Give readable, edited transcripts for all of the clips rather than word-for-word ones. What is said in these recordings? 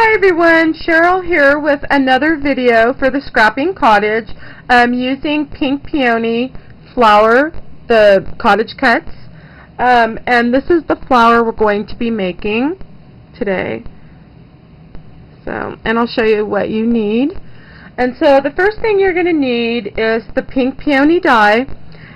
Hi everyone, Cheryl here with another video for the Scrapping Cottage. I'm using Pink Peony flower, the cottage cuts, and this is the flower we're going to be making today. And I'll show you what you need. And so the first thing you're going to need is the Pink Peony dye,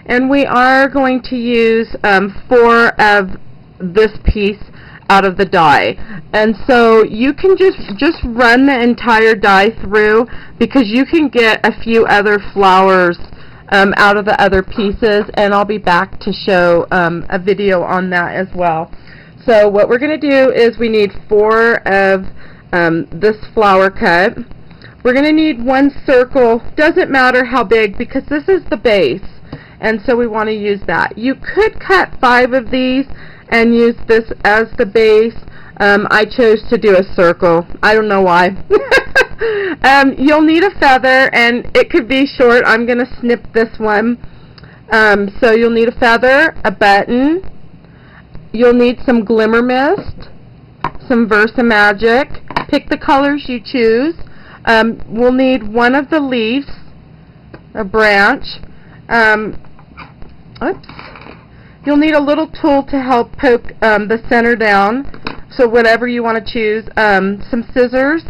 and we are going to use 4 of this piece out of the dye. And so you can just run the entire dye through, because you can get a few other flowers out of the other pieces, and I'll be back to show a video on that as well. So what we're going to do is we need 4 of this flower cut. We're going to need 1 circle, doesn't matter how big, because this is the base, and so we want to use that. You could cut 5 of these and use this as the base. I chose to do a circle. I don't know why. You'll need a feather, and it could be short. I'm going to snip this one. So you'll need a feather, a button. You'll need some glimmer mist, some Versamagic. Pick the colors you choose. We'll need 1 of the leaves, a branch. Oops. You'll need a little tool to help poke the center down, so whatever you want to choose. Some scissors,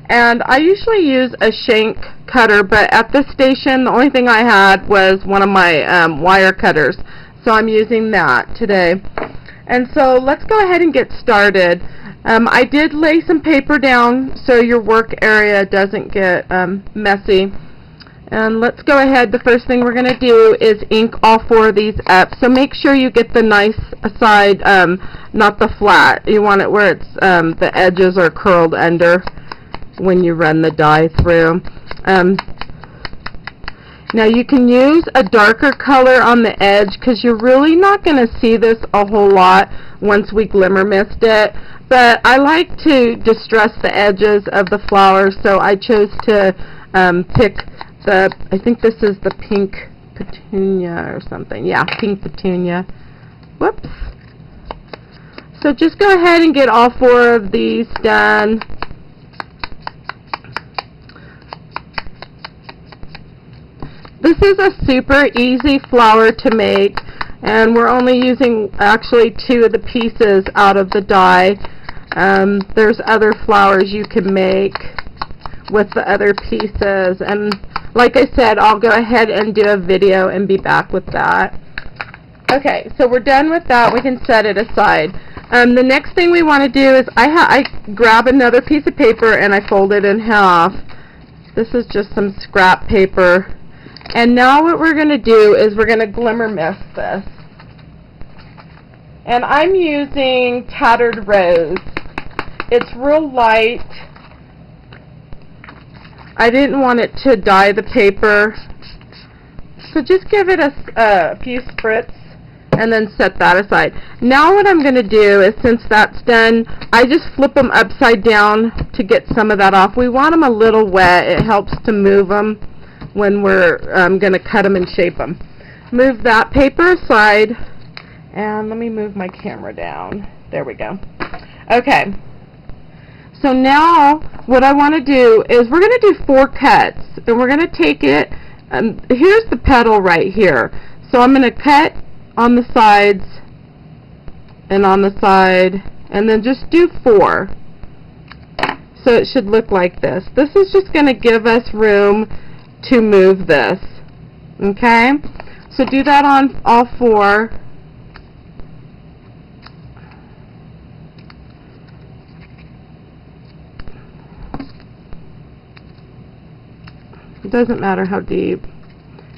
and I usually use a shank cutter, but at this station the only thing I had was one of my wire cutters, so I'm using that today. And so let's go ahead and get started. I did lay some paper down so your work area doesn't get messy. And let's go ahead. The first thing we're going to do is ink all 4 of these up. So make sure you get the nice side, not the flat. You want it where it's the edges are curled under when you run the dye through. Now you can use a darker color on the edge, because you're really not going to see this a whole lot once we glimmer mist it. But I like to distress the edges of the flowers, so I chose to pick I think this is the Pink Petunia or something. Yeah, Pink Petunia. Whoops. So just go ahead and get all 4 of these done. This is a super easy flower to make, and we're only using actually 2 of the pieces out of the dye. There's other flowers you can make with the other pieces, and like I said, I'll go ahead and do a video and be back with that. Okay, so we're done with that. We can set it aside. The next thing we want to do is I grab another piece of paper and I fold it in half. This is just some scrap paper. And now what we're going to do is we're going to glimmer mist this. And I'm using Tattered Rose. It's real light. I didn't want it to dye the paper, so just give it a few spritz and then set that aside. Now what I'm going to do is, since that's done, I just flip them upside down to get some of that off. We want them a little wet. It helps to move them when we're going to cut them and shape them. Move that paper aside, and let me move my camera down. There we go. Okay. So now what I want to do is we're going to do 4 cuts, and we're going to take it, here's the petal right here. So I'm going to cut on the sides and on the side, and then just do 4. So it should look like this. This is just going to give us room to move this. Okay? So do that on all 4. It doesn't matter how deep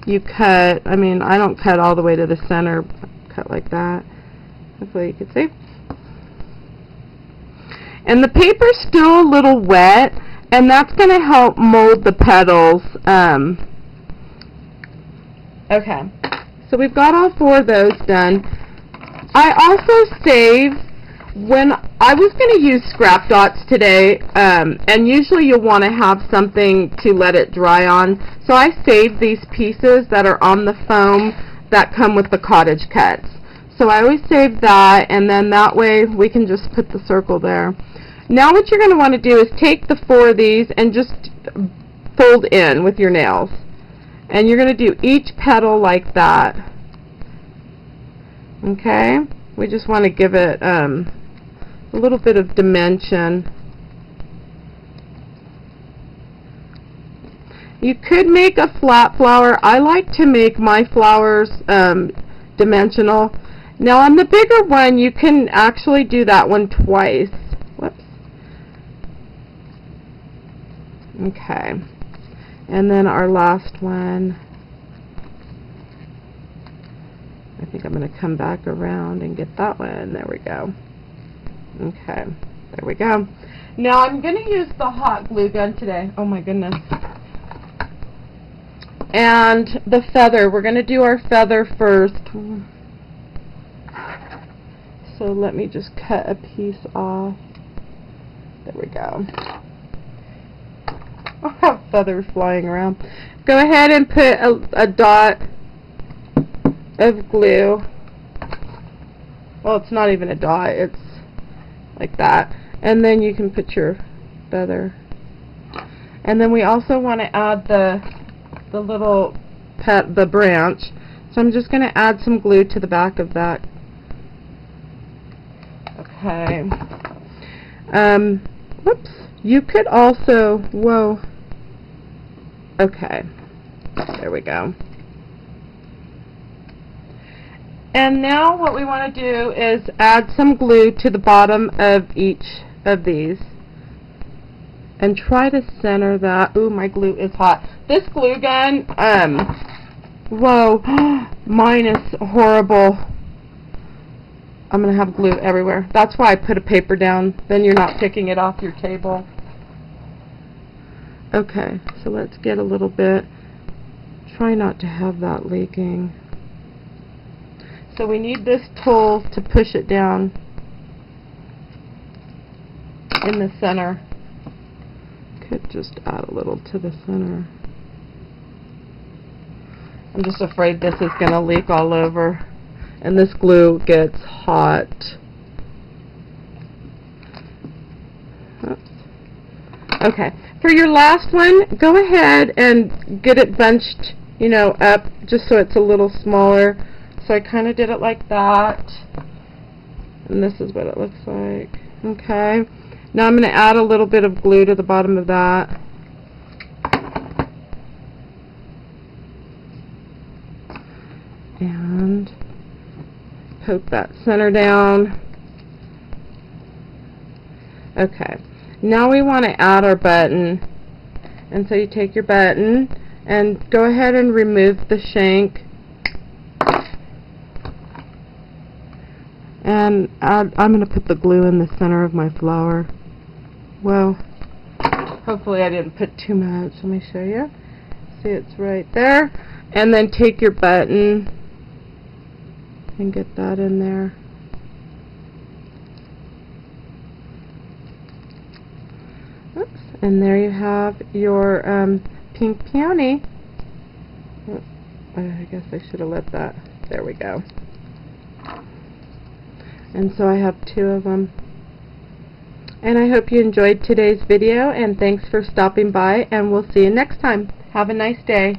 you cut. I mean, I don't cut all the way to the center. Cut like that. Hopefully you can see. And the paper's still a little wet, and that's going to help mold the petals. Okay. So we've got all 4 of those done. I also saved, when I was going to use scrap dots today, and usually you'll want to have something to let it dry on, so I saved these pieces that are on the foam that come with the cottage cuts. So I always save that, and then that way we can just put the circle there. Now what you're going to want to do is take the 4 of these and just fold in with your nails. And you're going to do each petal like that. Okay? We just want to give it a little bit of dimension. You could make a flat flower. I like to make my flowers dimensional. Now on the bigger one, you can actually do that one twice. Whoops. Okay. And then our last one. I think I'm going to come back around and get that one. There we go. Okay. There we go. Now I'm going to use the hot glue gun today. Oh my goodness. And the feather, we're going to do our feather first. So let me just cut a piece off. There we go. I have feathers flying around. Go ahead and put a dot of glue. Well, it's not even a dot, it's like that. And then you can put your feather. And then we also want to add the little the branch. So I'm just going to add some glue to the back of that. Okay. Whoops. You could also, whoa. Okay. There we go. And now what we want to do is add some glue to the bottom of each of these. And try to center that. Ooh, my glue is hot. This glue gun, whoa, mine is horrible. I'm going to have glue everywhere. That's why I put a paper down. Then you're not picking it off your table. Okay, so let's get a little bit. Try not to have that leaking. So we need this tool to push it down in the center. Could just add a little to the center. I'm just afraid this is going to leak all over. And this glue gets hot. Oops. Okay, for your last one, go ahead and get it bunched, you know, up just so it's a little smaller. So I kind of did it like that. And this is what it looks like. Okay. Now I'm going to add a little bit of glue to the bottom of that. And poke that center down. Okay. Now we want to add our button. And so you take your button and go ahead and remove the shank. And I'm going to put the glue in the center of my flower. Well, hopefully I didn't put too much. Let me show you. See, it's right there. And then take your button and get that in there. Oops. And there you have your pink peony. Oh, I guess I should have let that. There we go. And so I have 2 of them. And I hope you enjoyed today's video, and thanks for stopping by, and we'll see you next time. Have a nice day.